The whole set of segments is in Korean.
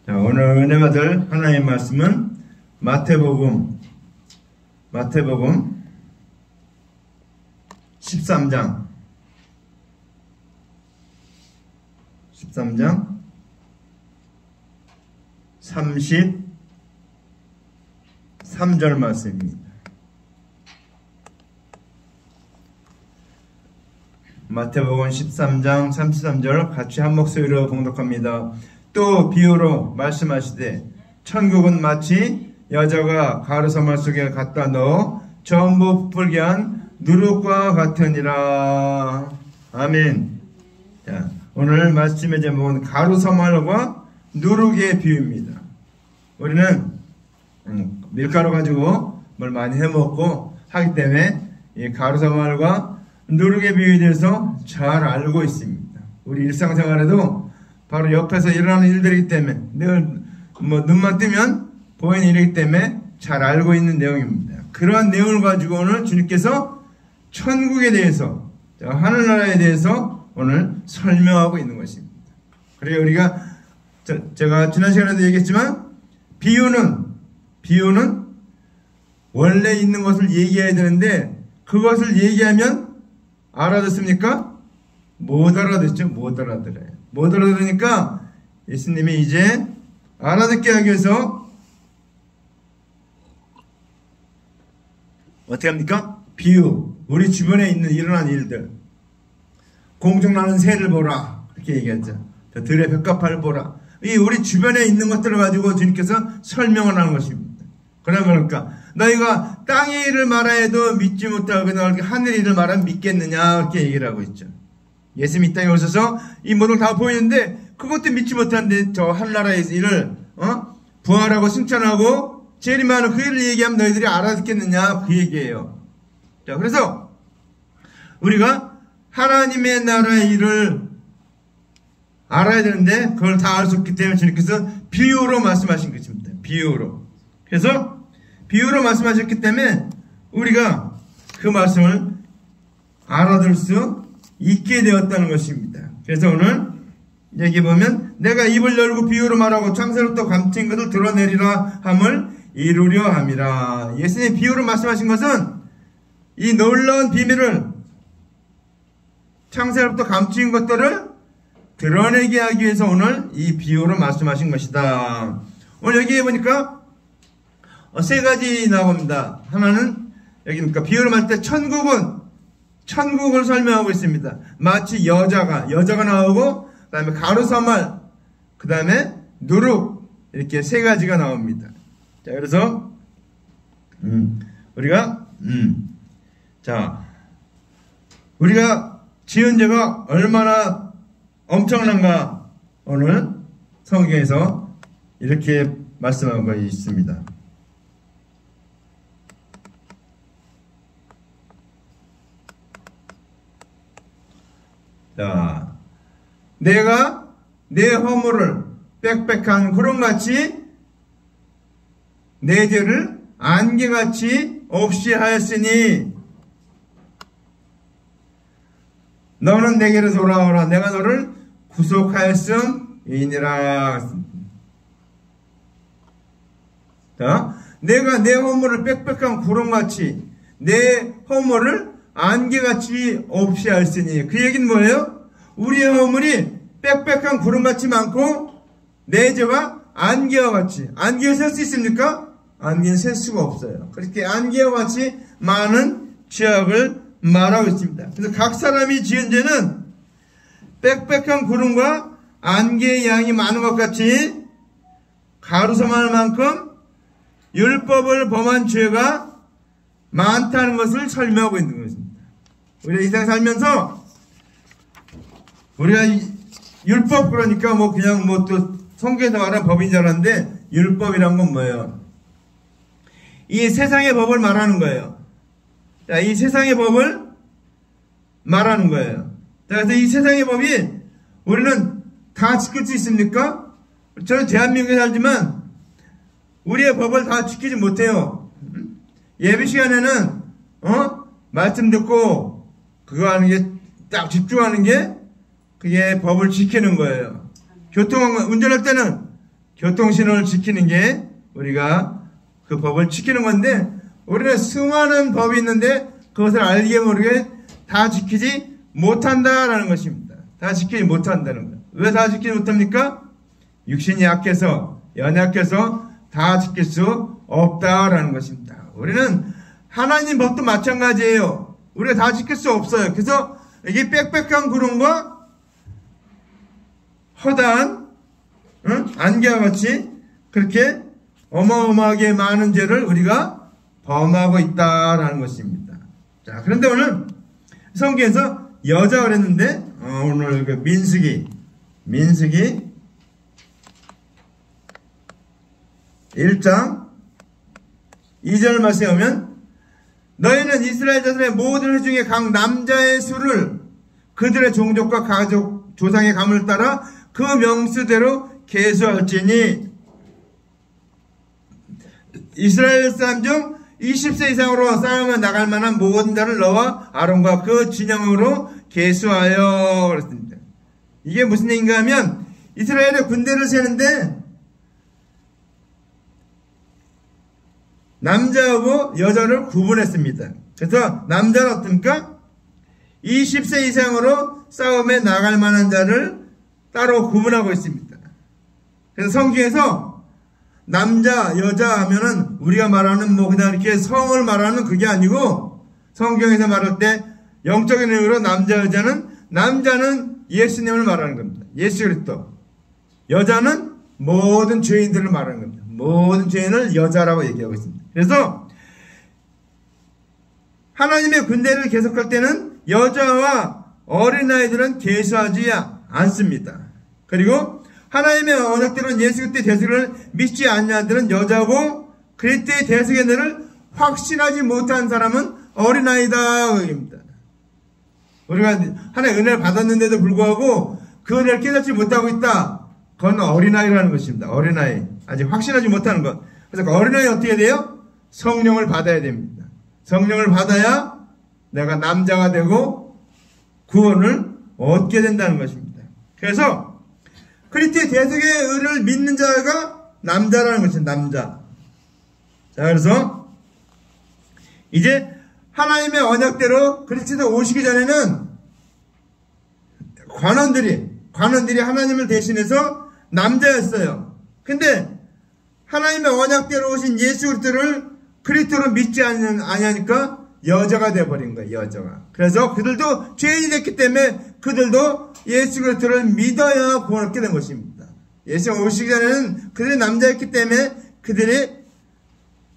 자, 오늘 은혜 받을 하나님의 말씀은 마태복음 13장 33절 말씀입니다. 마태복음 13장 33절 같이 한 목소리로 봉독합니다. 또 비유로 말씀하시되 천국은 마치 여자가 가루서말 속에 갖다 넣어 전부 부풀게 한 누룩과 같으니라. 아멘. 자, 오늘 말씀의 제목은 가루서말과 누룩의 비유입니다. 우리는 밀가루 가지고 뭘 많이 해먹고 하기 때문에 이 가루서말과 누룩의 비유에 대해서 잘 알고 있습니다. 우리 일상생활에도 바로 옆에서 일어나는 일들이기 때문에 늘 눈만 뜨면 보이는 일이기 때문에 잘 알고 있는 내용입니다. 그러한 내용을 가지고 오늘 주님께서 천국에 대해서, 하늘나라에 대해서 오늘 설명하고 있는 것입니다. 그래서 우리가 제가 지난 시간에도 얘기했지만 비유는 원래 있는 것을 얘기해야 되는데 그것을 얘기하면 알아듣습니까? 못 알아듣죠. 못 알아들어요. 못 알아들으니까 예수님이 이제 알아듣게 하기 위해서 어떻게 합니까? 비유. 우리 주변에 일어난 일들. 공중나는 새를 보라. 이렇게 얘기했죠. 들의 벽가파를 보라. 이 우리 주변에 있는 것들을 가지고 주님께서 설명을 하는 것입니다. 그러니까 너희가 땅의 일을 말하여도 믿지 못하고 하늘의 일을 말하면 믿겠느냐 이렇게 얘기를 하고 있죠. 예수님이 이 땅에 오셔서 이 모든 다 보이는데 그것도 믿지 못하는데 저 하늘나라의 일을 부활하고 승천하고 재림하는 그 일을 얘기하면 너희들이 알아듣겠느냐 그 얘기예요. 자, 그래서 우리가 하나님의 나라의 일을 알아야 되는데 그걸 다 알 수 없기 때문에 주님께서 비유로 말씀하신 것입니다. 비유로. 그래서 비유로 말씀하셨기 때문에 우리가 그 말씀을 알아들 수 있게 되었다는 것입니다. 그래서 오늘 여기 보면 내가 입을 열고 비유로 말하고 창세로부터 감춘 것을 드러내리라 함을 이루려 함이라. 예수님이 비유로 말씀하신 것은 이 놀라운 비밀을 창세로부터 감춘 것들을 드러내게 하기 위해서 오늘 이 비유로 말씀하신 것이다. 오늘 여기에 보니까 세 가지 나옵니다. 하나는 여기 그러니까 비유로 말할 때 천국을 설명하고 있습니다. 마치 여자가 나오고 그 다음에 가루서말 그 다음에 누룩 이렇게 세 가지가 나옵니다. 자, 그래서 우리가 지은 죄가 얼마나 엄청난가 오늘 성경에서 이렇게 말씀하고 있습니다. 자, 내가 내 허물을 빽빽한 구름같이 내 죄를 안개같이 없이 하였으니 너는 내게로 돌아오라. 내가 너를 구속하였음이니라. 자, 내가 내 허물을 빽빽한 구름같이 내 허물을 안개같이 없이 하였으니 그 얘기는 뭐예요? 우리의 허물이 빽빽한 구름같이 많고 내 죄가 안개와 같이. 안개를 셀 수 있습니까? 안개는 셀 수가 없어요. 그렇게 안개와 같이 많은 죄악을 말하고 있습니다. 그래서 각 사람이 지은 죄는 빽빽한 구름과 안개의 양이 많은 것 같이 가루서만만큼 율법을 범한 죄가 많다는 것을 설명하고 있는 것입니다. 우리가 이 세상 살면서 우리가 율법 그러니까 그냥 또 성경에서 말하는 법인 줄 알았는데 율법이란 건 뭐예요? 이 세상의 법을 말하는 거예요. 자, 이 세상의 법을 말하는 거예요. 자, 그래서 이 세상의 법이 우리는 다 지킬 수 있습니까? 저는 대한민국에 살지만 우리의 법을 다 지키지 못해요. 예배 시간에는 말씀 듣고 그거 하는 게 딱 집중하는 게 그게 법을 지키는 거예요. 운전할 때는 교통신호를 지키는 게 우리가 그 법을 지키는 건데, 우리는 수많은 법이 있는데 그것을 알게 모르게 다 지키지 못한다라는 것입니다. 다 지키지 못한다는 거예요. 왜 다 지키지 못합니까? 육신이 약해서, 연약해서 다 지킬 수 없다라는 것입니다. 우리는 하나님 법도 마찬가지예요. 우리가 다 지킬 수 없어요. 그래서 이게 빽빽한 구름과 허다한 안개와 같이 그렇게 어마어마하게 많은 죄를 우리가 범하고 있다라는 것입니다. 자, 그런데 오늘 성경에서 여자 그랬는데, 오늘 그 민수기 1장 2절 말씀에 오면, 너희는 이스라엘 자손의 모든 회 중에 각 남자의 수를 그들의 종족과 가족 조상의 가문을 따라 그 명수대로 계수할지니, 이스라엘 사람 중 20세 이상으로 싸움에 나갈 만한 모든 자를 너와 아론과 그 진영으로 계수하여 그랬습니다. 이게 무슨 얘기인가 하면, 이스라엘의 군대를 세는데 남자하고 여자를 구분했습니다. 그래서 남자는 어떻습니까? 20세 이상으로 싸움에 나갈 만한 자를 따로 구분하고 있습니다. 그래서 성경에서 남자, 여자 하면은 우리가 말하는 뭐 그냥 이렇게 성을 말하는 그게 아니고, 성경에서 말할 때 영적인 의미로 남자, 여자는, 남자는 예수님을 말하는 겁니다. 예수 그리스도. 여자는 모든 죄인들을 말하는 겁니다. 모든 죄인을 여자라고 얘기하고 있습니다. 그래서 하나님의 군대를 계속할 때는 여자와 어린아이들은 계수하지 않습니다. 그리고 하나님의 언약대로는 예수 그리스도의 대속을 믿지 않는 자들은 여자고, 그리스도의 대속의 은혜를 확신하지 못한 사람은 어린아이다 얘기입니다. 우리가 하나님의 은혜를 받았는데도 불구하고 그 은혜를 깨닫지 못하고 있다. 그건 어린아이라는 것입니다. 어린아이. 아직 확신하지 못하는 것. 그래서 그 어린아이 어떻게 돼요? 성령을 받아야 됩니다. 성령을 받아야 내가 남자가 되고 구원을 얻게 된다는 것입니다. 그래서 그리스도의 대속의 의를 믿는 자가 남자라는 것입니다. 남자. 자, 그래서 이제 하나님의 언약대로 그리스도 오시기 전에는 관원들이 하나님을 대신해서 남자였어요. 근데 하나님의 언약대로 오신 예수 그리스도를 믿지 않으니까 여자가 되어버린 거예요. 여자가. 그래서 그들도 죄인이 됐기 때문에 그들도 예수 그리스도를 믿어야 구원 얻게 된 것입니다. 예수가 오시기 전에는 그들이 남자였기 때문에 그들이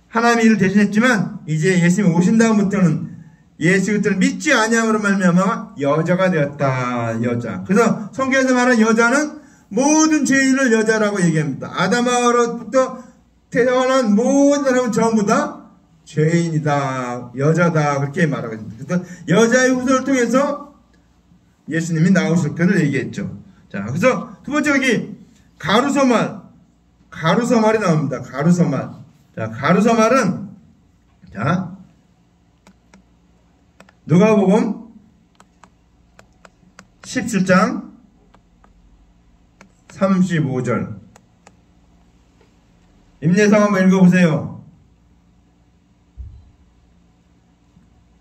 하나님의 일을 대신했지만, 이제 예수님이 오신 다음부터는 예수 그리스도를 믿지 아니함으로 말미암아 여자가 되었다. 여자. 그래서 성경에서 말하는 여자는 모든 죄인을 여자라고 얘기합니다. 아담으로부터 태어난 모든 사람은 전부 다 죄인이다, 여자다, 그렇게 말하고 있습니다. 그래서 여자의 후손을 통해서 예수님이 나오실 것을 얘기했죠. 자, 그래서 두 번째 여기 가루서말이 나옵니다. 가루서말. 자, 가루서말은, 자, 누가복음 17장 35절. 임내성 한번 읽어보세요.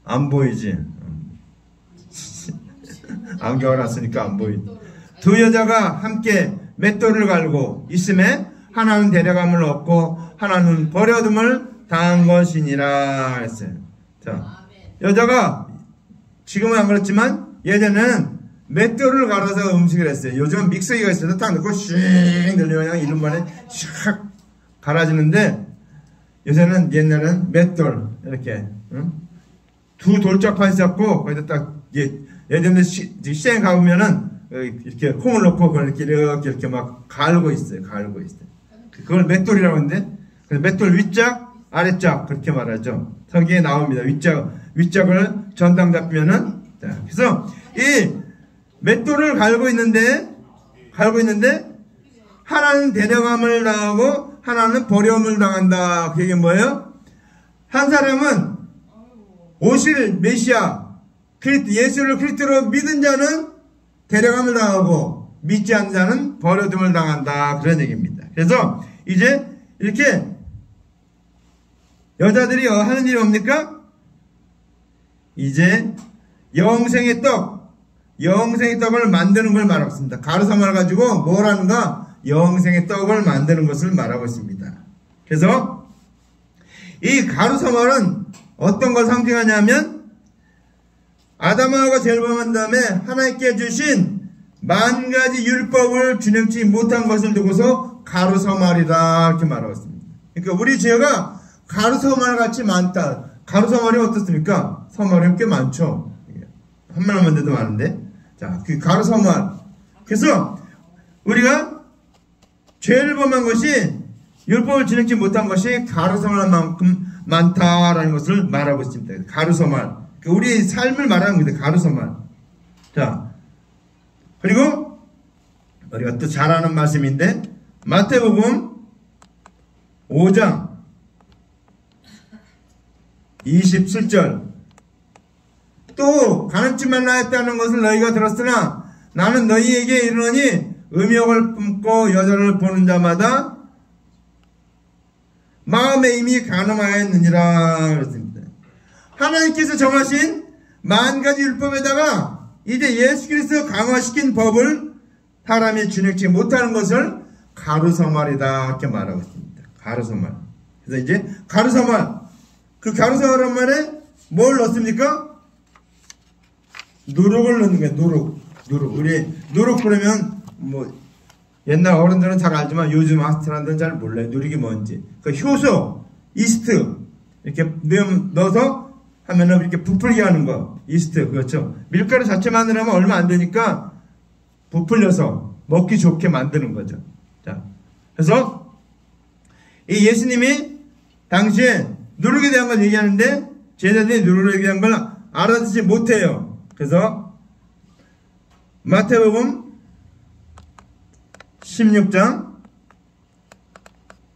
안 보이지? 안경을 안 쓰니까 안 보이지. 두 여자가 함께 맷돌을 갈고 있음에 하나는 데려감을 얻고 하나는 버려둠을 당한 것이니라 했어요. 자, 여자가 지금은 안 그렇지만 예전에는 맷돌을 갈아서 음식을 했어요. 요즘은 믹서기가 있어서 딱 넣고 씩 늘리면 그냥 이른만에 샥 갈아지는데, 요새는 옛날에는 맷돌 이렇게 두 돌짝판 있었고 거기다 딱 예전에 시장에 가보면은 이렇게 콩을 넣고 그걸 이렇게 막 갈고 있어요. 그걸 맷돌이라고 하는데, 맷돌 윗짝 아랫짝 그렇게 말하죠. 성경에 나옵니다. 윗짝을 전당 잡히면은, 자, 그래서 이 맷돌을 갈고 있는데 하나는 데려감을 당하고 하나는 버림을 당한다. 그게 뭐예요? 한 사람은 오실 메시아 예수를 그리스도로 믿은 자는 데려감을 당하고, 믿지 않는 자는 버려둠을 당한다. 그런 얘기입니다. 그래서 이제 이렇게 여자들이 하는 일이 뭡니까? 이제 영생의 떡을 만드는 걸 말하고 있습니다. 가루사마를 가지고 뭘 하는가? 영생의 떡을 만드는 것을 말하고 있습니다. 그래서 이 가루사마는 어떤 걸 상징하냐면 아담하고 죄를 범한 다음에 하나님께 주신 만 가지 율법을 준행치 못한 것을 두고서 가루사마리다 이렇게 말하고 있습니다. 그러니까 우리 죄가 가루사마 같이 많다. 가루사마리 어떻습니까? 사마리 꽤 많죠. 한만한 데도 많은데. 자, 그 가루사마. 그래서 우리가 죄를 범한 것이 율법을 지키지 못한 것이 가루사마만큼 많다라는 것을 말하고 있습니다. 가루사마. 우리 삶을 말하는 겁니다. 가루사마. 자, 그리고 우리가 또 잘 아는 말씀인데 마태복음 5장 27절 또 가늠치 말라 했다는 것을 너희가 들었으나 나는 너희에게 이르노니 음욕을 품고 여자를 보는 자마다 마음에 이미 간음하였느니라 그랬습니다. 하나님께서 정하신 만 가지 율법에다가 이제 예수 그리스도 강화시킨 법을 사람이 준행치 못하는 것을 가루사말이다 이렇게 말하고 있습니다. 가루사말. 그래서 이제 가루사말, 그 가루사말한 말에 뭘 넣습니까? 누룩을 넣는 거예요. 누룩. 우리 누룩 그러면 뭐 옛날 어른들은 잘 알지만 요즘 사람들은 잘 몰라요. 누룩이 뭔지. 그 효소, 이스트 이렇게 넣어서 하면은 이렇게 부풀게 하는 거. 이스트, 그렇죠. 밀가루 자체만 하면 얼마 안 되니까 부풀려서 먹기 좋게 만드는 거죠. 자, 그래서 이 예수님이 당시에 누룩에 대한 걸 얘기하는데 제자들이 누룩에 대한 걸 알아듣지 못해요. 그래서 마태복음 16장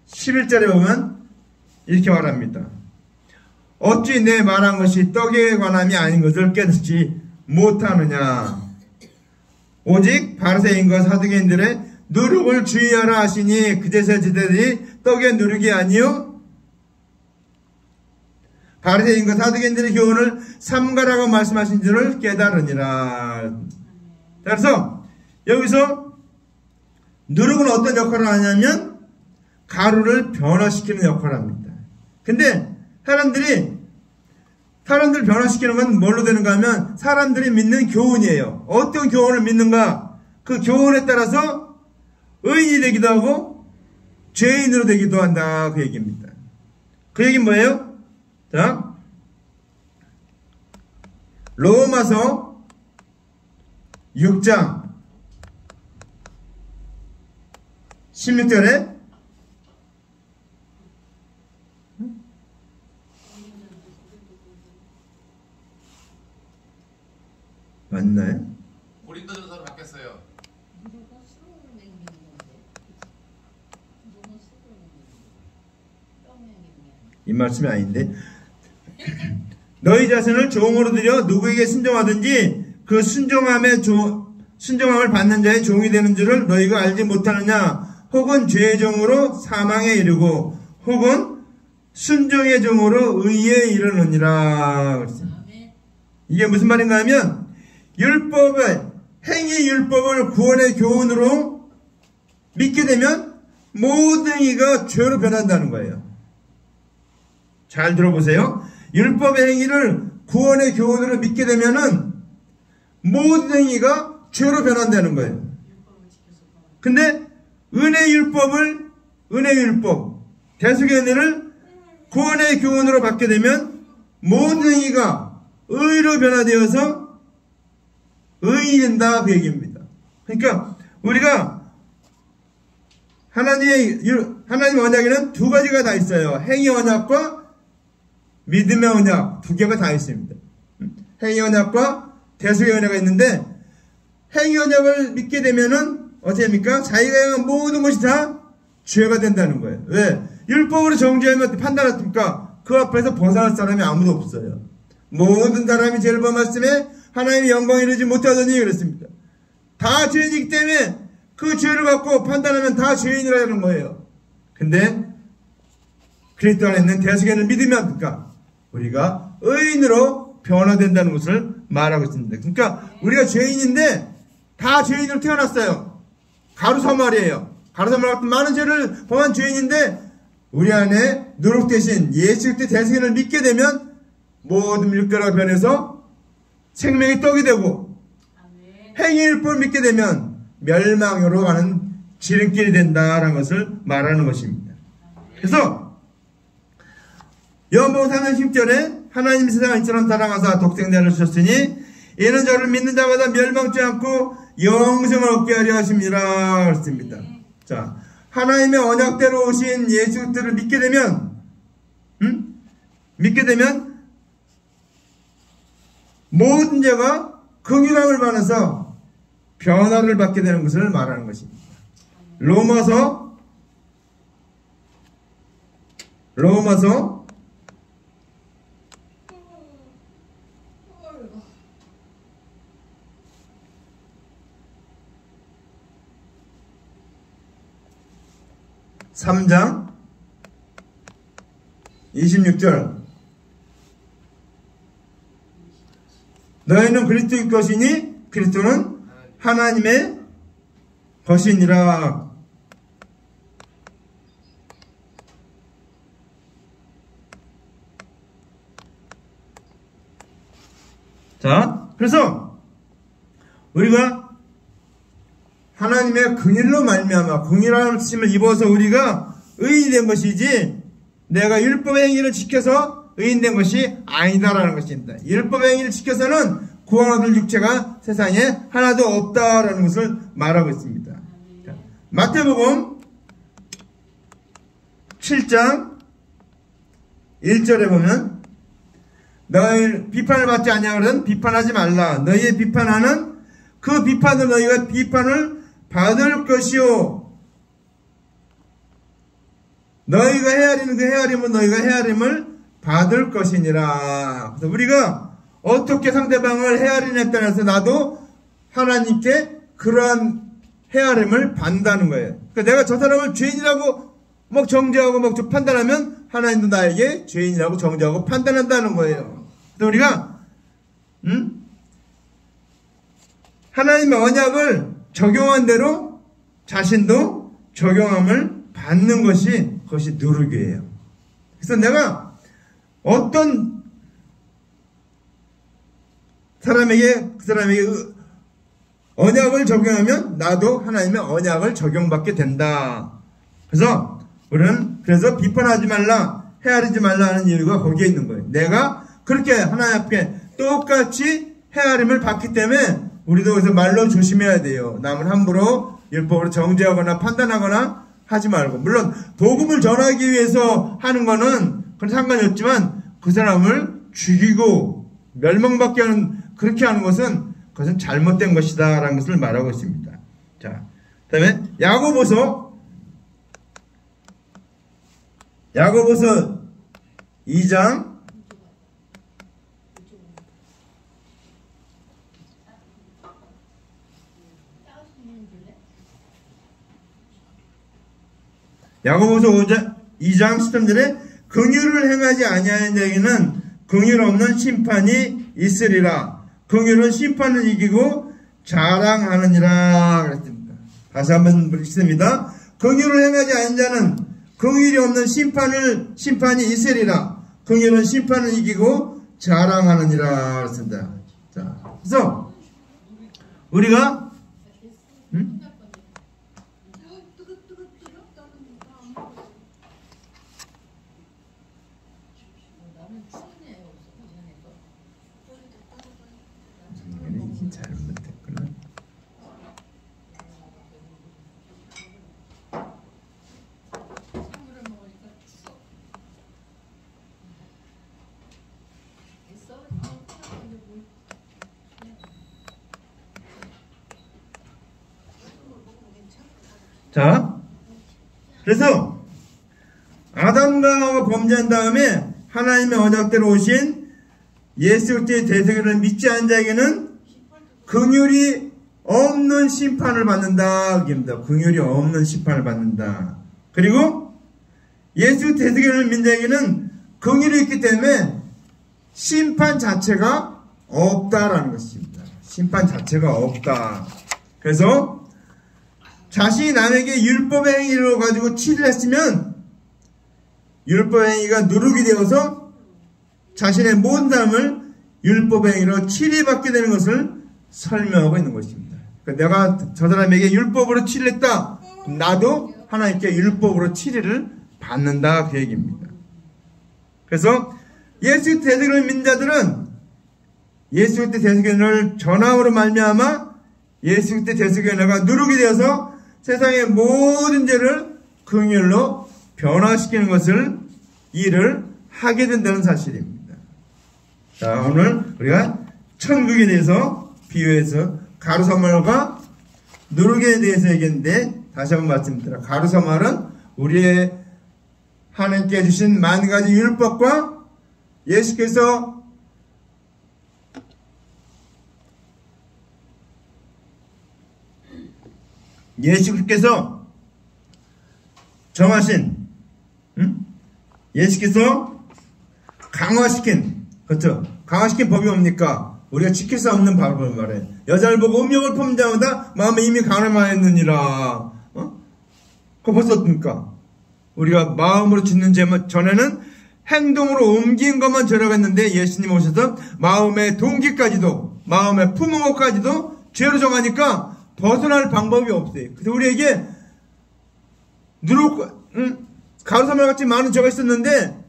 11절에 보면 이렇게 말합니다. 어찌 내 말한 것이 떡에 관함이 아닌 것을 깨닫지 못하느냐. 오직 바리새인과 사두개인들의 누룩을 주의하라 하시니 그제서 제자들이 떡의 누룩이 아니요 바리새인과 사두개인들의 교훈을 삼가라고 말씀하신 줄을 깨달으니라. 그래서 여기서 누룩은 어떤 역할을 하냐면 가루를 변화시키는 역할을 합니다. 근데 사람들 변화시키는 건 뭘로 되는가 하면 사람들이 믿는 교훈이에요. 어떤 교훈을 믿는가? 그 교훈에 따라서 의인이 되기도 하고 죄인으로 되기도 한다. 그 얘기입니다. 그 얘기는 뭐예요? 자, 로마서 6장 16절에 맞나요? 고린도전서로 바뀌었어요. 이 말씀이 아닌데 너희 자신을 종으로 들여 누구에게 순종하든지 그 순종함을 받는 자의 종이 되는 줄을 너희가 알지 못하느냐. 혹은 죄의 종으로 사망에 이르고 혹은 순종의 종으로 의에 이르느니라. 이게 무슨 말인가 하면 행위 율법을 구원의 교훈으로 믿게 되면 모든 이가 죄로 변한다는 거예요. 잘 들어보세요. 율법의 행위를 구원의 교훈으로 믿게 되면은 모든 이가 죄로 변한다는 거예요. 근데 은혜 율법, 대속의 은혜를 구원의 교훈으로 받게 되면 모든 이가 의로 변화되어서 의인이 된다 그 얘기입니다. 그러니까 우리가 하나님 언약에는 두 가지가 다 있어요. 행위 언약과 믿음의 언약 두 개가 다 있습니다. 행위 언약과 대속의 언약가 있는데 행위 언약을 믿게 되면은 어떻게 합니까? 자기가 행한 모든 것이 다 죄가 된다는 거예요. 왜? 율법으로 정죄하면 판단했습니까? 그 앞에서 벗어날 사람이 아무도 없어요. 모든 사람이 죄를 범했음에 하나님의 영광에 이르지 못하더니 그랬습니다. 다 죄이기 때문에 그 죄를 갖고 판단하면 다 죄인이라는 거예요. 근데 그리스도 안에 있는 대속인을 믿으면 우리가 의인으로 변화된다는 것을 말하고 있습니다. 그러니까 우리가 죄인인데 다 죄인으로 태어났어요. 가루사말이에요. 가루사말 같은 많은 죄를 범한 죄인인데 우리 안에 누룩 대신 예수 그리스도 대속인을 믿게 되면 모든 물결과 변해서 생명의 떡이 되고 행위일 뿐 믿게 되면 멸망으로 가는 지름길이 된다라는 것을 말하는 것입니다. 그래서 요한복음 3장 10절에 하나님 세상을 이처럼 사랑하사 독생자를 아들을 주셨으니 이는 저를 믿는 자마다 멸망치 않고 영생을 얻게 하려 하십니다. 그렇습니다. 자, 하나님의 언약대로 오신 예수 그리스도를 믿게 되면 모든 죄가 긍휼함을 받아서 변화를 받게 되는 것을 말하는 것입니다. 로마서 3장 26절 너희는 그리스도의 것이니 그리스도는 하나님의 것이니라. 자, 그래서 우리가 하나님의 긍휼로 말미암아 긍휼하심을 입어서 우리가 의인이 된 것이지 내가 율법의 행위를 지켜서 의인된 것이 아니다라는 것입니다. 율법의 행위를 지켜서는 구원 얻을 육체가 세상에 하나도 없다라는 것을 말하고 있습니다. 자, 마태복음 7장 1절에 보면 너희 비판을 받지 아니하거든 비판하지 말라. 너희의 비판하는 그 비판으로 너희가 비판을 받을 것이요 너희가 헤아리는 그 헤아림은 너희가 헤아림을 받을 것이니라. 그래서 우리가 어떻게 상대방을 헤아리냐에 따라서 나도 하나님께 그러한 헤아림을 받는다는 거예요. 그러니까 내가 저 사람을 죄인이라고 막 정죄하고 막 판단하면 하나님도 나에게 죄인이라고 정죄하고 판단한다는 거예요. 그래서 우리가 하나님의 언약을 적용한 대로 자신도 적용함을 받는 것이 그것이 누룩이에요. 그래서 내가 어떤 사람에게 그 사람에게 언약을 적용하면 나도 하나님의 언약을 적용받게 된다. 그래서 우리는 그래서 비판하지 말라, 헤아리지 말라 하는 이유가 거기에 있는 거예요. 내가 그렇게 하나님 앞에 똑같이 헤아림을 받기 때문에 우리도 그래서 말로 조심해야 돼요. 남을 함부로 율법으로 정죄하거나 판단하거나 하지 말고, 물론 복음을 전하기 위해서 하는 거는 그건 상관이 없지만 그 사람을 죽이고 멸망받게 하는 그렇게 하는 것은 그것은 잘못된 것이다 라는 것을 말하고 있습니다. 자, 그 다음에 야고보서 2장 2장 13절에 긍휼을 행하지 아니하는 자에게는 긍휼 없는 심판이 있으리라. 긍휼은 심판을 이기고 자랑하느니라 그랬습니다. 다시 한번 읽습니다. 긍휼을 행하지 않은 자는 긍휼이 없는 심판이 있으리라. 긍휼은 심판을 이기고 자랑하느니라 그랬습니다. 자, 그래서 우리가 잘못했구나. 자, 그래서 아담과 하와가 범죄한 다음에 하나님의 언약대로 오신 예수 그리스도의 대속을 믿지 않은 자에게는 긍휼이 없는 심판을 받는다. 그입니다. 긍휼이 없는 심판을 받는다. 그리고 예수 대속의 민자에게는 긍휼이 있기 때문에 심판 자체가 없다라는 것입니다. 심판 자체가 없다. 그래서 자신이 남에게 율법의 행위로 가지고 치를 했으면 율법의 행위가 누룩이 되어서 자신의 모든 삶을 율법의 행위로 치리받게 되는 것을 설명하고 있는 것입니다. 그러니까 내가 저 사람에게 율법으로 치를 했다. 나도 하나님께 율법으로 치리를 받는다. 그 얘기입니다. 그래서 예수 대속의 민자들은 예수 그리스도 대속의 은혜를 전함으로 말미암아 예수 그리스도 대속의 은혜가 누룩이 되어서 세상의 모든 죄를 긍휼로 변화시키는 것을 일을 하게 된다는 사실입니다. 자, 오늘 우리가 천국에 대해서 비유해서 가루사말과 누룩에 대해서 얘기했는데 다시 한번 말씀드립니다. 가루사말은 우리의 하나님께 주신 만 가지 율법과 예수께서 정하신, 예수께서 강화시킨, 그렇죠? 강화시킨 법이 뭡니까? 우리가 지킬 수 없는 법을 말해. 여자를 보고 음욕을 품은 자마다 마음에 이미 강함하였느니라. 그거 벌써 어떻습니까? 우리가 마음으로 짓는 죄만 전에는 행동으로 옮긴 것만 죄라고 했는데 예수님 오셔서 마음의 동기까지도, 마음의 품은 것까지도 죄로 정하니까 벗어날 방법이 없어요. 그래서 우리에게 가루사말같이 많은 죄가 있었는데,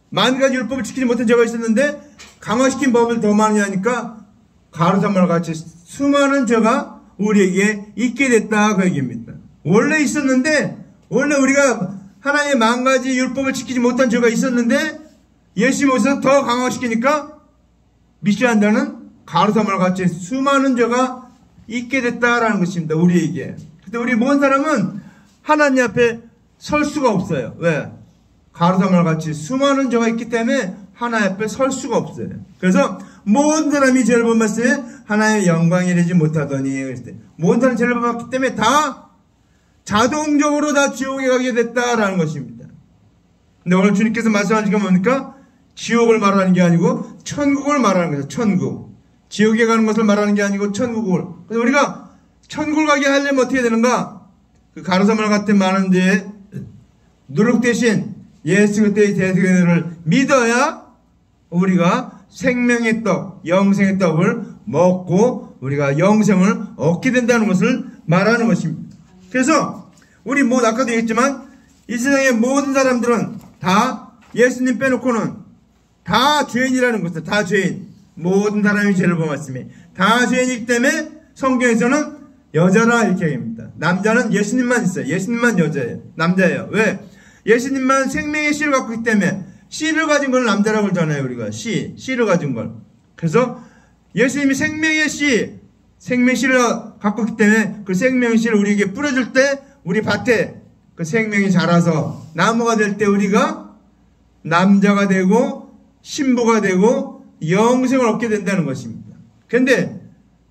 만 가지 율법을 지키지 못한 죄가 있었는데 강화시킨 법을 더 많이 하니까 가루사말같이 수많은 죄가 우리에게 있게 됐다. 그 얘기입니다. 원래 있었는데, 원래 우리가 하나님의 만 가지 율법을 지키지 못한 죄가 있었는데 예수님 오셔서 더 강화시키니까 미시한다는 가루사말같이 수많은 죄가 있게 됐다라는 것입니다. 우리에게. 근데 우리 모든 사람은 하나님 앞에 설 수가 없어요. 왜? 가루사말같이 수많은 죄가 있기 때문에 하나님 앞에 설 수가 없어요. 그래서 모든 사람이 죄를 범했을 때 하나님의 영광에 이르지 못하더니, 모든 사람이 죄를 범했기 때문에 다 자동적으로 다 지옥에 가게 됐다라는 것입니다. 근데 오늘 주님께서 말씀하신 게 뭡니까? 지옥을 말하는 게 아니고 천국을 말하는 거죠. 천국. 지옥에 가는 것을 말하는 게 아니고 천국을. 그래서 우리가 천국을 가게 하려면 어떻게 되는가? 그 가루사말 같은 많은 죄에 누룩 대신 예수 그리스도의 대속의 은혜를 믿어야 우리가 생명의 떡, 영생의 떡을 먹고 우리가 영생을 얻게 된다는 것을 말하는 것입니다. 그래서 우리 아까도 얘기했지만 이 세상의 모든 사람들은 다 예수님 빼놓고는 다 죄인이라는 것이다. 다 죄인. 모든 사람이 죄를 범했으니 다 죄인이기 때문에 성경에서는 여자라 이렇게 얘기합니다. 남자는 예수님만 있어요. 예수님만 여자예요. 남자예요. 왜? 예수님만 생명의 씨를 갖고 있기 때문에 씨를 가진 걸 남자라고 그러잖아요. 우리가 씨를 가진 걸. 그래서 예수님이 생명의 씨, 생명의 씨를 갖고 있기 때문에 그 생명의 씨를 우리에게 뿌려줄 때 우리 밭에 그 생명이 자라서 나무가 될 때 우리가 남자가 되고 신부가 되고 영생을 얻게 된다는 것입니다. 그런데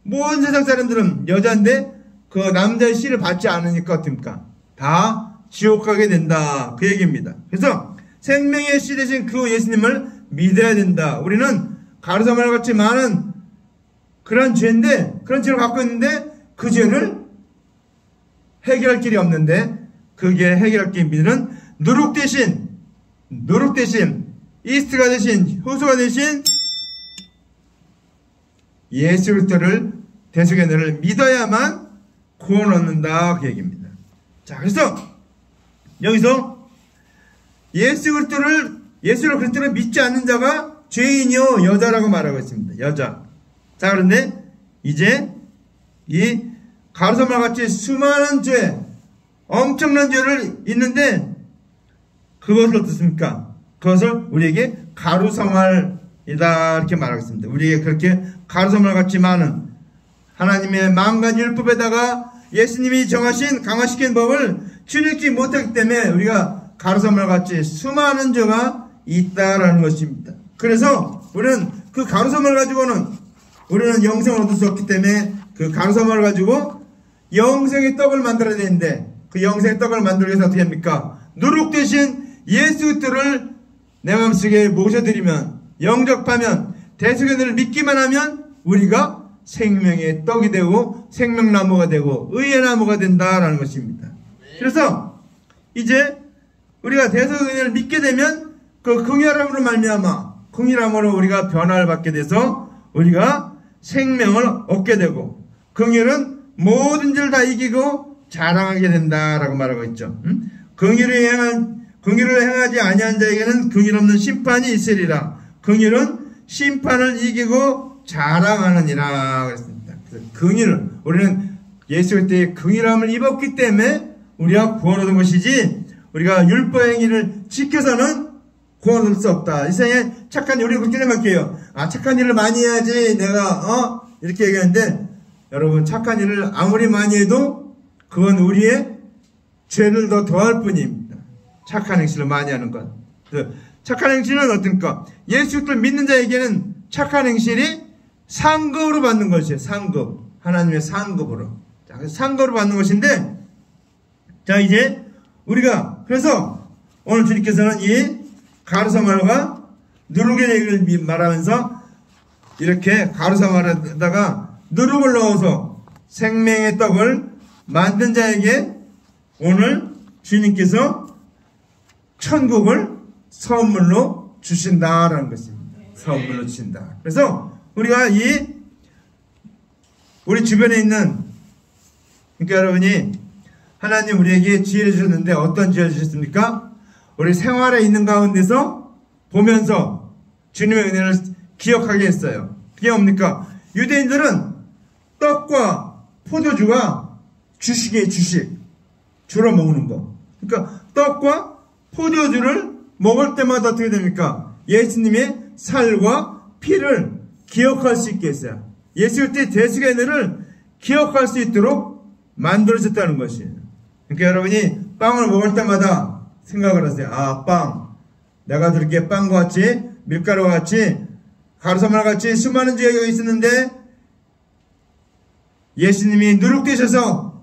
모든 세상 사람들은 여자인데 그 남자의 씨를 받지 않으니까 어떻습니까? 다 지옥 가게 된다. 그 얘기입니다. 그래서 생명의 씨 대신 그 예수님을 믿어야 된다. 우리는 가루사말같이 많은 그런 죄인데, 그런 죄를 갖고 있는데 그 죄를 해결할 길이 없는데 그게 해결할 길은 누룩 대신 이스트가 대신 효소가 대신 예수 그리스도를 대속의 은혜를 믿어야만 구원 얻는다. 그 얘기입니다. 자, 그래서 여기서 예수 그리스도를 믿지 않는 자가 죄인이요 여자라고 말하고 있습니다. 여자. 자, 그런데 이제 이 가루사말같이 수많은 죄, 엄청난 죄를 있는데 그것을 어떻습니까? 그것을 우리에게 가루사말이다 이렇게 말하겠습니다. 우리에게 그렇게 가루사말같이 많은 하나님의 만가지 율법에다가 예수님이 정하신 강화시킨 법을 지키지 못하기 때문에 우리가 가루사말같이 수많은 죄가 있다라는 것입니다. 그래서 우리는 그 가루사말 가지고는 우리는 영생을 얻을 수 없기 때문에 그 가루사마를 가지고 영생의 떡을 만들어야 되는데 그 영생의 떡을 만들기 위해서 어떻게 합니까? 누룩 대신 예수 그리스도를 내 마음속에 모셔드리면 영접하면 대속연을 믿기만 하면 우리가 생명의 떡이 되고 생명나무가 되고 의의 나무가 된다라는 것입니다. 그래서 이제 우리가 대속연을 믿게 되면 그 긍휼함으로 말미암아 긍휼함으로 우리가 변화를 받게 돼서 우리가 생명을 얻게 되고 긍휼은 모든 줄 다 이기고 자랑하게 된다라고 말하고 있죠. 긍휼을 행하지 아니한 자에게는 긍휼 없는 심판이 있으리라. 긍휼은 심판을 이기고 자랑하느니라 그랬습니다. 긍휼을 우리는 예수 그리스도의 긍휼함을 입었기 때문에 우리가 구원 얻은 것이지 우리가 율법 행위를 지켜서는 구원 얻을 수 없다. 이 세상에 착한 일, 우리가 그렇게 생각해요. 착한 일을 많이 해야지 내가 이렇게 얘기하는데 여러분 착한 일을 아무리 많이 해도 그건 우리의 죄를 더 더할 뿐입니다. 착한 행실을 많이 하는 것. 착한 행실은 어떤가? 예수 그리스도를 믿는 자에게는 착한 행실이 상급으로 받는 것이에요. 상급. 하나님의 상급으로. 자, 상급으로 받는 것인데 자 이제 우리가 그래서 오늘 주님께서는 이 가루사말과 누룩의 얘기를 말하면서 이렇게 가루사말에다가 누룩을 넣어서 생명의 떡을 만든 자에게 오늘 주님께서 천국을 선물로 주신다라는 것입니다. 선물로 주신다. 그래서 우리가 우리 주변에 있는 그러니까 여러분이 하나님 우리에게 지혜를 주셨는데 어떤 지혜를 주셨습니까? 우리 생활에 있는 가운데서 보면서 주님의 은혜를 기억하게 했어요. 그게 뭡니까? 유대인들은 떡과 포도주가 주식이에요. 주식. 주로 먹는 거. 그러니까 떡과 포도주를 먹을 때마다 어떻게 됩니까? 예수님의 살과 피를 기억할 수 있게 했어요. 예수 그리스도의 대속의 은혜를 기억할 수 있도록 만들어졌다는 것이에요. 그러니까 여러분이 빵을 먹을 때마다 생각을 하세요. 빵. 내가 저렇게 빵과 같이 밀가루와 같이 가루사말 같이 수많은 죄가 있었는데 예수님이 누룩되셔서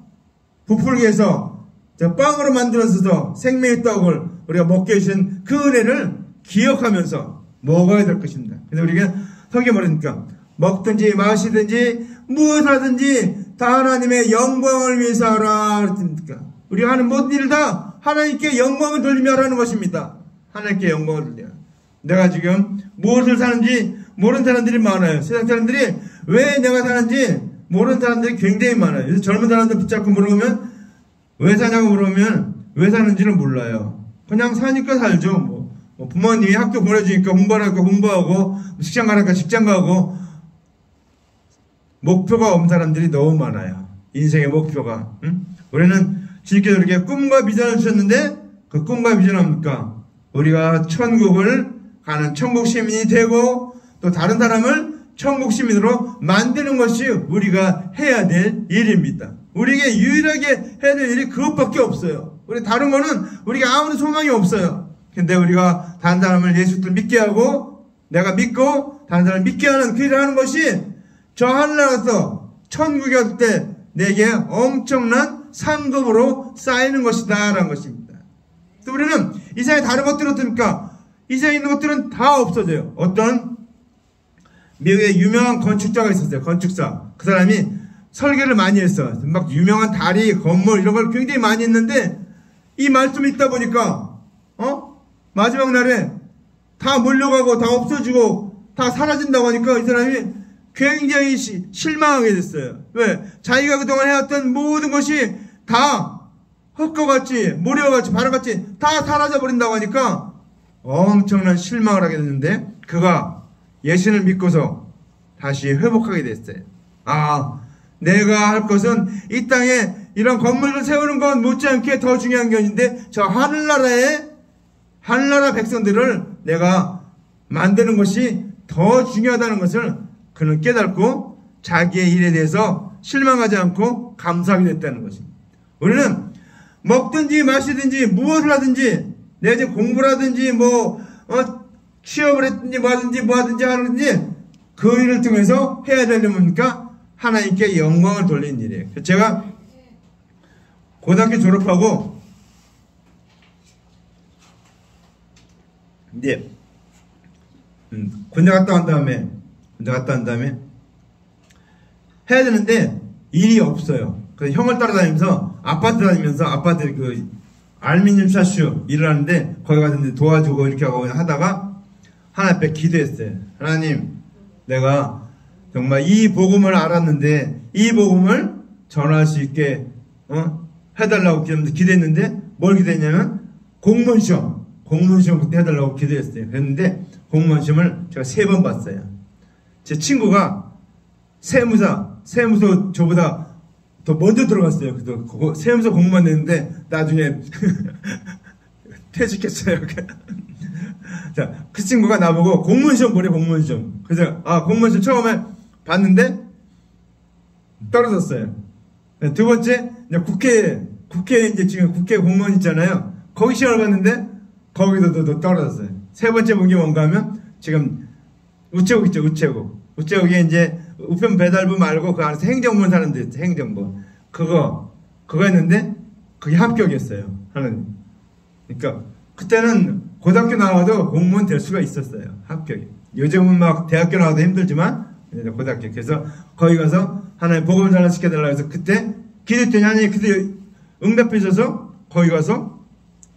부풀게 해서 빵으로 만들어서 생명의 떡을 우리가 먹게 해주신 그 은혜를 기억하면서 먹어야 될 것입니다. 그래서 우리가 성경에 뭐랍니까? 먹든지 마시든지 무엇을 하든지 다 하나님의 영광을 위해서 하라 그랬습니까? 우리가 하는 모든 일을 다 하나님께 영광을 돌리며 하라는 것입니다. 하나님께 영광을 돌려. 내가 지금 무엇을 사는지 모르는 사람들이 많아요. 세상 사람들이 왜 내가 사는지 모르는 사람들이 굉장히 많아요. 그래서 젊은 사람들 붙잡고 물어보면 왜 사냐고 물어보면 왜 사는지는 몰라요. 그냥 사니까 살죠. 뭐 부모님이 학교 보내주니까 공부하니까 공부하고 직장 가니까 직장 가고 목표가 없는 사람들이 너무 많아요. 인생의 목표가. 응? 우리는 주님께서 이렇게 꿈과 비전을 주셨는데 그 꿈과 비전은 뭡니까? 우리가 천국을 가는 천국 시민이 되고 또 다른 사람을 천국 시민으로 만드는 것이 우리가 해야 될 일입니다. 우리에게 유일하게 해야 될 일이 그것밖에 없어요. 우리 다른 거는 우리가 아무런 소망이 없어요. 근데 우리가 다른 사람을 예수를 믿게 하고 내가 믿고 다른 사람을 믿게 하는 그 일을 하는 것이 저 하늘나라에서 천국에 갈 때 내게 엄청난 상급으로 쌓이는 것이다 라는 것입니다. 또 우리는 이 세상에 다른 것들은 어떻습니까? 이 세상에 있는 것들은 다 없어져요. 어떤 미국에 유명한 건축자가 있었어요. 건축사. 그 사람이 설계를 많이 했어. 막 유명한 다리, 건물 이런 걸 굉장히 많이 했는데 이 말씀이 있다 보니까 마지막 날에 다 몰려가고 다 없어지고 다 사라진다고 하니까 이 사람이 굉장히 실망하게 됐어요. 왜? 자기가 그동안 해왔던 모든 것이 다 흙과 같이 모래와 같이 바람같이 다 사라져버린다고 하니까 엄청난 실망을 하게 됐는데 그가 예수를 믿고서 다시 회복하게 됐어요. 내가 할 것은 이 땅에 이런 건물을 세우는 건 못지않게 더 중요한 게 아닌데 저 하늘나라 백성들을 내가 만드는 것이 더 중요하다는 것을 그는 깨닫고 자기의 일에 대해서 실망하지 않고 감사하게 됐다는 것입니다. 우리는 먹든지 마시든지 무엇을 하든지 내가 이제 공부를 하든지 취업을 했든지 뭐 하든지 하는지 그 일을 통해서 해야 되는 뭡니까? 하나님께 영광을 돌리는 일이에요. 제가 고등학교 졸업하고 이제 군대 갔다 온 다음에 해야 되는데 일이 없어요. 그래서 형을 따라다니면서 아파트 그 알루미늄 샤슈 일을 하는데 거기 가서 도와주고 이렇게 하고 하다가 하나님 앞에 기도했어요. 하나님, 내가 정말 이 복음을 알았는데 이 복음을 전할 수 있게 해달라고 기도했는데 뭘 기도했냐면 공무원 시험 그때 해달라고 기도했어요. 그랬는데 공무원 시험을 제가 3번 봤어요. 제 친구가 세무서 저보다 더 먼저 들어갔어요. 그래서 세무서 공무원 됐는데 나중에 퇴직했어요. 자, 그 친구가 나보고 공무원 시험 보래, 공무원 시험. 그래서 공무원 시험 처음에 봤는데 떨어졌어요. 두 번째 국회 이제 지금 국회 공무원 있잖아요. 거기 시험을 봤는데 거기도 떨어졌어요. 세 번째 본 게 뭔가 하면 지금 우체국 있죠, 우체국에 이제 우편 배달부 말고 그 안에서 행정부 사람들 있죠, 행정부. 그거 했는데 그게 합격이었어요. 하나님. 그러니까 그때는 고등학교 나와도 공무원 될 수가 있었어요. 합격이. 요즘은 막 대학교 나와도 힘들지만 고등학교. 그래서 거기 가서 하나님 복음을 전환시켜달라고 해서 그때 기도했더니 하나님 그때 응답해 줘서 거기 가서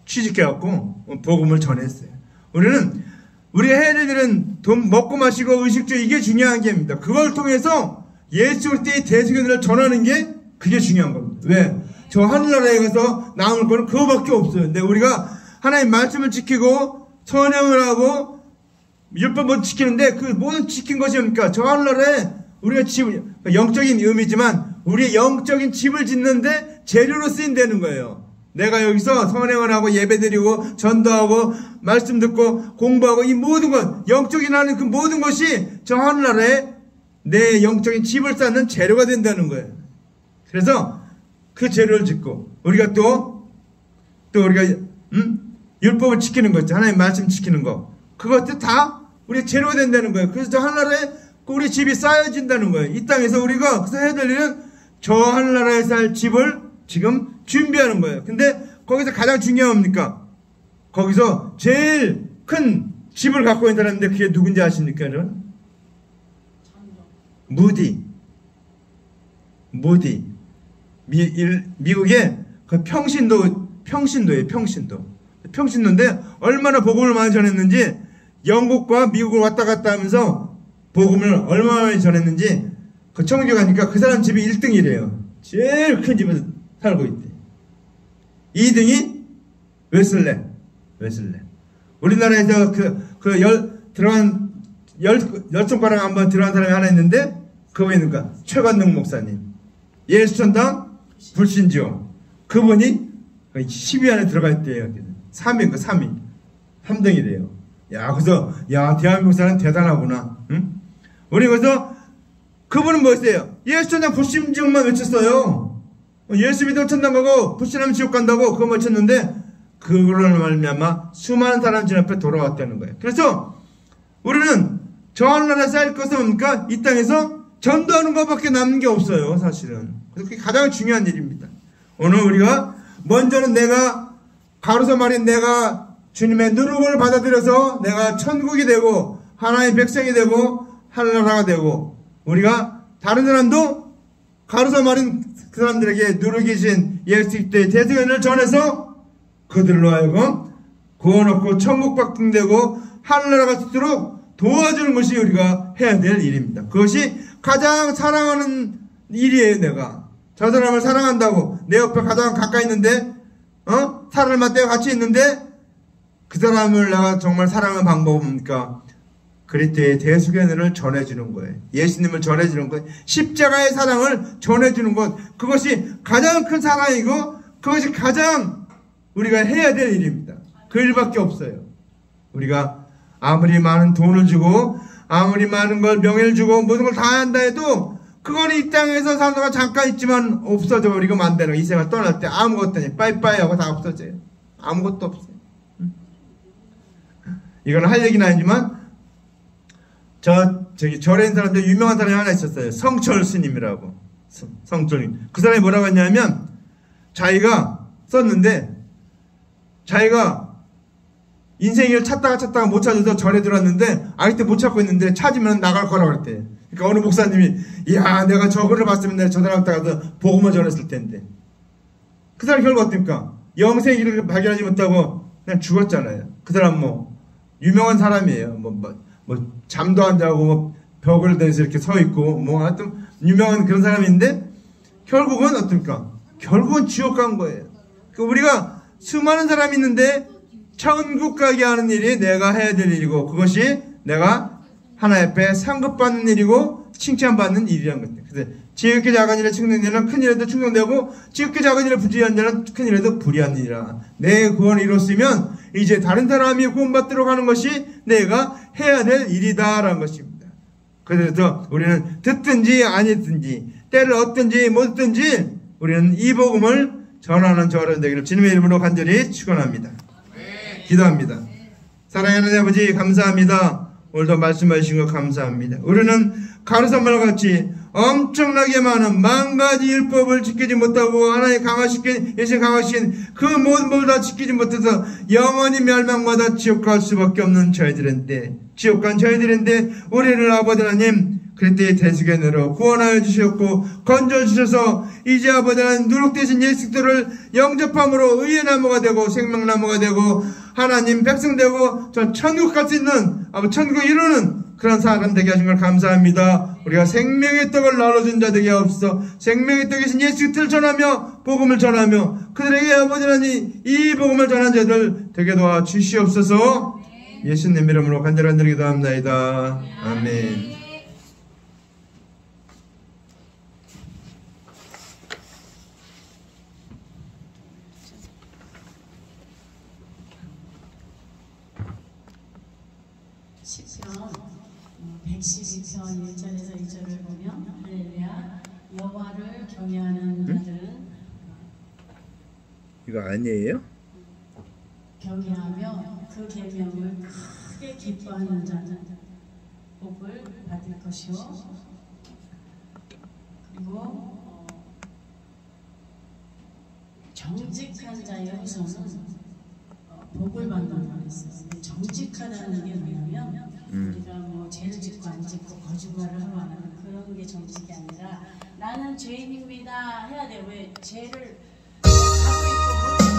취직해갖고 복음을 전했어요. 우리가 해야 될 일은 돈 먹고 마시고 의식주 이게 중요한 게입니다. 그걸 통해서 예수 그리스도의 대속연을 전하는 게 그게 중요한 겁니다. 왜? 저 하늘나라에 가서 남을 거는 그거밖에 없어요. 근데 우리가 하나님 말씀을 지키고 선행을 하고 율법을 지키는데 그 모든 지킨 것이 뭡니까? 저 하늘나라에 우리가 영적인 의미지만 우리의 영적인 집을 짓는데 재료로 쓰인다는 거예요. 내가 여기서 선행을 하고 예배드리고 전도하고 말씀 듣고 공부하고 이 모든 것 영적인 하는 그 모든 것이 저 하늘나라에 내 영적인 집을 쌓는 재료가 된다는 거예요. 그래서 그 재료를 짓고 우리가 또 우리가 율법을 지키는 거 있죠. 하나님 말씀 지키는 거 그것도 다 우리의 재료가 된다는 거예요. 그래서 저 하늘나라에 우리 집이 쌓여진다는 거예요. 이 땅에서 우리가 그래서 해야 될 일은 저 하늘나라에 살 집을 지금 준비하는 거예요. 근데 거기서 가장 중요한 뭡니까? 거기서 제일 큰 집을 갖고 있는 사람인데 그게 누군지 아십니까? 여러분? 무디. 미국의 그 평신도예요. 평신도인데 얼마나 복음을 많이 전했는지 영국과 미국을 왔다 갔다 하면서 복음을 얼마나 많이 전했는지 그 청주 가니까 그 사람 집이 1등이래요. 제일 큰 집에서 살고 있대. 2등이 웨슬레. 우리나라에서 들어간 열 손가락 한번 들어간 사람이 하나 있는데 그분이 누가? 최관능 목사님. 예수천당 불신지요. 그분이 10위 안에 들어가 있대요. 3등이래요. 그래서 대한민국 사람 대단하구나. 응? 우리 그래서 그분은 뭐였어요? 예수천당 불신지요만 외쳤어요. 예수 믿으면 천당 가고 불신하면 지옥 간다고 그거 외쳤는데 그걸로 말미암아 수많은 사람들 앞에 돌아왔다는 거예요. 그래서 우리는 저 하늘나라에 쌓일 것은 뭡니까? 이 땅에서 전도하는 것밖에 남는 게 없어요, 사실은. 그래서 그게 가장 중요한 일입니다. 오늘 우리가 먼저는 내가 주님의 누룩을 받아들여서 내가 천국이 되고 하나님의 백성이 되고 하늘나라가 되고 우리가 다른 사람도 가로서 말인 그 사람들에게 누룩이신 예수 그리스도의 대속연을 전해서 그들로 하여금 구원 얻고 천국 박등되고 하늘나라가 있도록 도와주는 것이 우리가 해야 될 일입니다. 그것이 가장 사랑하는 일이에요. 내가 저 사람을 사랑한다고 내 옆에 가장 가까이 있는데 살을 맞대고 같이 있는데 그 사람을 내가 정말 사랑하는 방법은 뭡니까? 그리스도의 대속연을 전해주는 거예요. 예수님을 전해주는 거예요. 십자가의 사랑을 전해주는 것. 그것이 가장 큰 사랑이고 그것이 가장 우리가 해야 될 일입니다. 그 일밖에 없어요. 우리가 아무리 많은 돈을 주고 아무리 많은 걸 명예를 주고 모든 걸 다 한다 해도 그건 이 땅에서 살다가 잠깐 있지만 없어져 버리고 만드는 이 생을 떠날 때 아무것도 아니에요. 빠이빠이 하고 다 없어져요. 아무것도 없어요. 이건 할 얘기는 아니지만 저기 절에 있는 사람들 유명한 사람이 하나 있었어요. 성철 스님이라고. 성철님. 그 사람이 뭐라고 했냐면, 자기가 썼는데, 자기가 인생을 찾다가 못 찾아서 절에 들어왔는데, 아직도 못 찾고 있는데, 찾으면 나갈 거라고 그랬대. 그러니까 어느 목사님이, 이야, 내가 저거를 봤으면 내가 저 사람한테 가서 복음을 전했을 텐데. 그 사람 결과 어떻습니까? 영생의 길을 발견하지 못하고 그냥 죽었잖아요. 그 사람 유명한 사람이에요. 잠도 안 자고 벽을 대서 이렇게 서 있고 하여튼 유명한 그런 사람인데 결국은 어떻습니까? 결국은 지옥 간 거예요. 우리가 수많은 사람이 있는데 천국 가게 하는 일이 내가 해야 될 일이고 그것이 내가 하나님 앞에 상급받는 일이고 칭찬받는 일이라는 것입니다. 그래서 지극히 작은 일에 충성된 일은 큰 일에도 충성되고 지극히 작은 일에 부지한 일은 큰 일에도 불의한 일이라. 내 구원을 이뤘으면 이제 다른 사람이 구원받도록 하는 것이 내가 해야 될 일이다라는 것입니다. 그래서 우리는 듣든지 아니든지 때를 얻든지 못 얻든지 우리는 이 복음을 전하는 저를 되기를 주님의 이름으로 간절히 축원합니다. 기도합니다. 사랑하는 아버지 감사합니다. 오늘도 말씀해 주신 것 감사합니다. 우리는 가르사말과 같이 엄청나게 많은 만 가지 율법을 지키지 못하고 하나님 예수님 강화시킨 그 모든 법을 다 지키지 못해서 영원히 멸망마다 지옥 갈 수밖에 없는 저희들인데 지옥 간 저희들인데 우리를 아버지 하나님 그때의 대속연으로 구원하여 주셨고 건져 주셔서 이제 아버지 하나님 누룩되신 예수 그리스도를 영접함으로 의의 나무가 되고 생명나무가 되고 하나님 백성 되고 저 천국 갈 수 있는 천국을 이루는 그런 사람 되게 하신 걸 감사합니다. 우리가 생명의 떡을 나눠준 자 되게 하옵소서. 생명의 떡이신 예수 그리스도를 전하며 복음을 전하며 그들에게 아버지 하나님 이 복음을 전한 자들 되게 도와 주시옵소서. 예수님 이름으로 간절히 기도합나이다. 아멘. 시편 112편 1절에서 2절을 보면 할렐루야 여호와를 경외하는 자들은 이거 아니에요? 경외하며 그 계명을 크게 기뻐하는 자는 복을 받을 것이요 그리고 정직한 자의 후손은 복을 받는다고 했어요. 정직하다는 게 뭐냐면 우리가 죄를 짓고 안 짓고 거짓말을 하고 안 하는 그런 게 정직이 아니라 나는 죄인입니다 해야 돼. 왜 죄를 하고 있고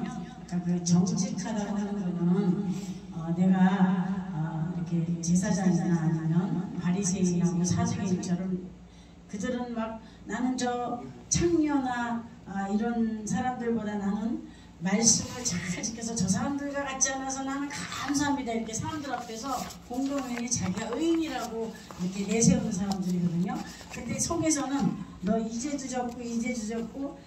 그러니까 그 정직하다고 하는 거는 내가 이렇게 제사장이나 아니면 바리새인하고 사두개인처럼 그들은 막 나는 저 창녀나 이런 사람들보다 나는 말씀을 잘 지켜서 저 사람들과 같지 않아서 나는 감사합니다 이렇게 사람들 앞에서 공동의인이 자기가 의인이라고 이렇게 내세우는 사람들이거든요. 근데 속에서는 너 이제도 졌고 이제도 졌고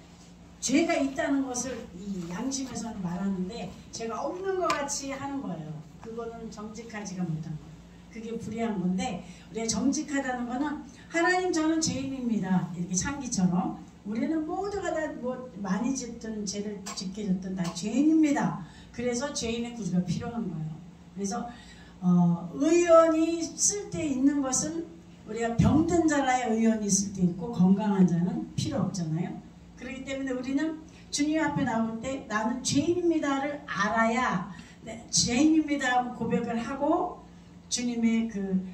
죄가 있다는 것을 이 양심에서는 말하는데 죄가 없는 것 같이 하는 거예요. 그거는 정직하지가 못한 거예요. 그게 불의한 건데 우리가 정직하다는 거는 하나님 저는 죄인입니다 이렇게 창기처럼 우리는 모두가 다 뭐 많이 짓든 죄를 짓게 졌든 다 죄인입니다. 그래서 죄인의 구주가 필요한 거예요. 그래서 의원이 쓸 때 있는 것은 우리가 병든 자라야 의원이 있을 때 있고 건강한 자는 필요 없잖아요. 그렇기 때문에 우리는 주님 앞에 나올 때 나는 죄인입니다를 알아야 죄인입니다 하고 고백을 하고 주님의 그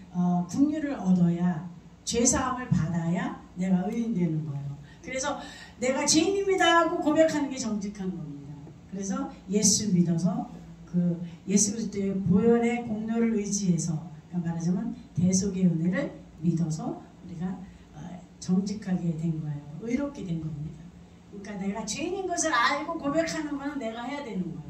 긍휼을 얻어야 죄사함을 받아야 내가 의인 되는 거예요. 그래서 내가 죄인입니다 하고 고백하는 게 정직한 겁니다. 그래서 예수 믿어서 그 예수 그리스도의 보혈의 공로를 의지해서 그러니까 말하자면 대속의 은혜를 믿어서 우리가 정직하게 된 거예요. 의롭게 된 겁니다. 그러니까 내가 죄인인 것을 알고 고백하는 거는 내가 해야 되는 거예요.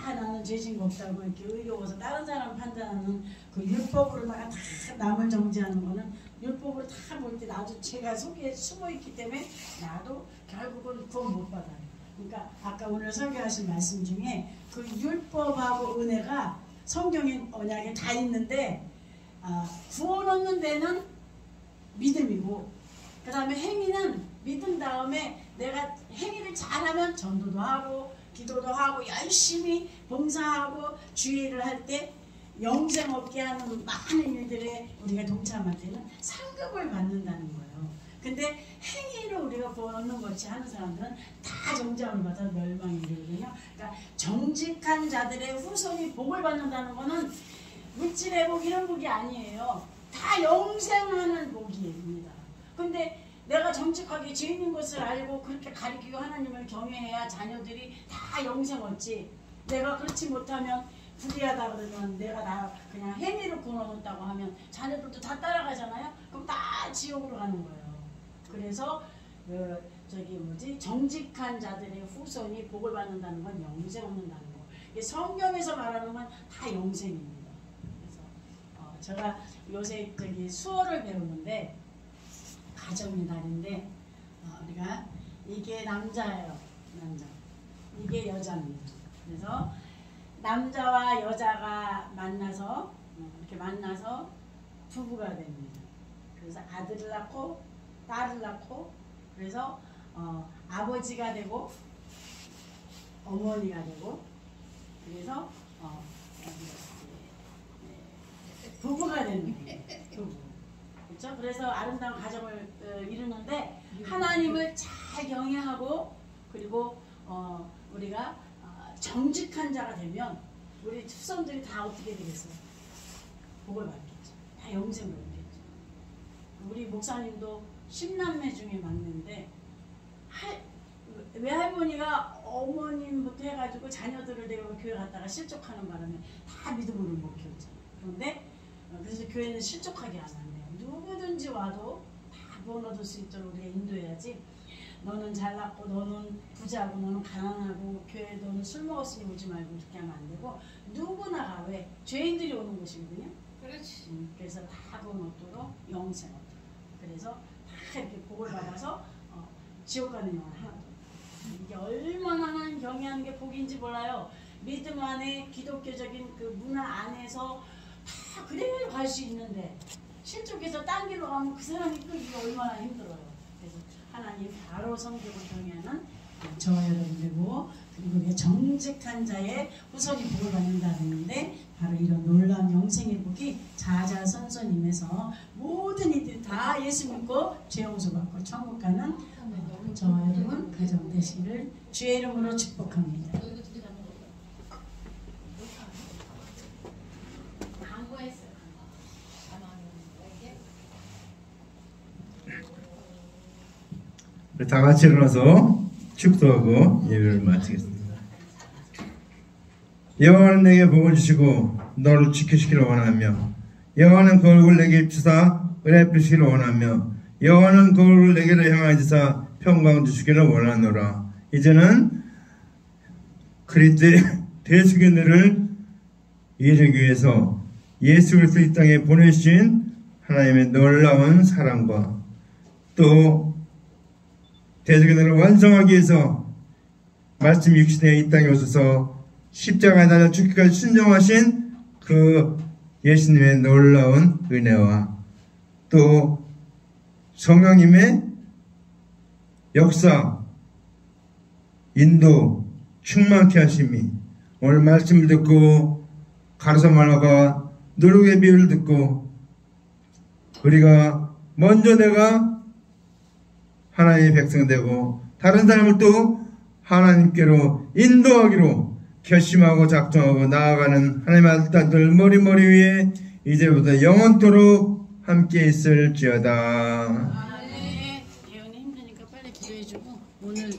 나는 죄진 거 없다고 이렇게 의로워서 다른 사람 판단하는 그 율법으로다가 다 남을 정죄하는 거는 율법으로 다 볼 때 나도 죄가 속에 숨어 있기 때문에 나도 결국은 구원 못 받아요. 그러니까 아까 오늘 설교하신 말씀 중에 그 율법하고 은혜가 성경의 언약에 다 있는데 구원 얻는 데는 믿음이고 그 다음에 행위는 믿은 다음에 내가 행위를 잘하면 전도도 하고 기도도 하고 열심히 봉사하고 주의를 할 때 영생 얻게 하는 많은 일들에 우리가 동참할 때는 상급을 받는다는 거예요. 근데 행위로 우리가 구원 얻는 것이 하는 사람들은 다 정죄함을 받아 멸망이 이르거든요. 그러니까 정직한 자들의 후손이 복을 받는다는 거는 물질의 복 이런 복이 아니에요. 다 영생하는 복입니다. 근데 내가 정직하게 죄인인 것을 알고 그렇게 가리키고 하나님을 경외해야 자녀들이 다 영생 얻지. 내가 그렇지 못하면 불의하다 그러면 내가 다 그냥 행위로 구원 얻었다고 하면 자녀들도 다 따라가잖아요. 그럼 다 지옥으로 가는 거예요. 그래서 정직한 자들의 후손이 복을 받는다는 건 영생 얻는다는 거. 성경에서 말하는 건 다 영생입니다. 그래서 제가 요새 수어를 배우는데 가정의 날인데 우리가 이게 남자예요. 남자. 이게 여자입니다. 그래서 남자와 여자가 만나서 이렇게 만나서 부부가 됩니다. 그래서 아들을 낳고 딸을 낳고 그래서 아버지가 되고 어머니가 되고 그래서 부부가 되는 거예요. 부부. 그렇죠? 그래서 아름다운 가정을 이루는데 하나님을 잘 경외하고 그리고 우리가 정직한 자가 되면 우리 후손들이 다 어떻게 되겠어요? 복을 받겠죠. 다 영생을 얻겠죠. 우리 목사님도 10남매 중에 막내인데 외할머니가 어머님부터 해가지고 자녀들을 데리고 교회 갔다가 실족하는 바람에 다 믿음으로 못 키웠잖아요. 그런데 그래서 교회는 실족하게 안 한대요. 누구든지 와도 다 구원 얻을 수 있도록 우리가 인도해야지. 너는 잘났고 너는 부자고 너는 가난하고 교회 너는 술 먹었으니 오지 말고 그렇게 하면 안 되고 누구나 가. 왜? 죄인들이 오는 곳이거든요. 그렇지. 그래서 다 구원 얻도록 영생 얻도록. 그래서 다 이렇게 복을 받아서 지옥 가는 영혼 하나도. 이게 얼마나 하나님 경외하는 게 복인지 몰라요. 믿음 안에 기독교적인 그 문화 안에서 다 그대로 갈 수 있는데 실족해서 딴 길로 가면 그 사람이 끌기 얼마나 힘들어요. 그래서 하나님 바로 성격을 경외하는 저와 여러분들고 그리고 우리가 정직한 자의 후손이 복을 받는다 했는데 바로 이런 놀라운 영생의 복이 자자손손임에서 모든 이들이 다 예수 믿고 죄 용서 받고 천국 가는 저와 여러분 가정 되시기를 주의 이름으로 축복합니다. 다 같이 일어나서 축도하고 예배를 마치겠습니다. 여호와는 내게 복을 주시고 너를 지키시기를 원하며 여호와는 그 얼굴 내게 입주사 은혜 베푸시기를 원하며 여호와는 그 얼굴 내게로 향하여 주사 평강 주시기를 원하노라. 이제는 그리스도의 대속인들을 이루기 위해서 예수 그리스도 이 땅에 보내신 하나님의 놀라운 사랑과 또 대속인들을 완성하기 위해서 말씀 육신에 이 땅에 오셔서 십자가에 달려 죽기까지 순종하신 그 예수님의 놀라운 은혜와 또 성령님의 역사, 인도, 충만케 하심이 오늘 말씀을 듣고 가르쳐 말하가 누룩의 비유를 듣고 우리가 먼저 내가 하나님의 백성 되고 다른 사람을 또 하나님께로 인도하기로 결심하고 작정하고 나아가는 하나님의 아들들 머리 위에 이제부터 영원토록 함께 있을지어다. 예언이 힘드니까 빨리 기도해주고 오늘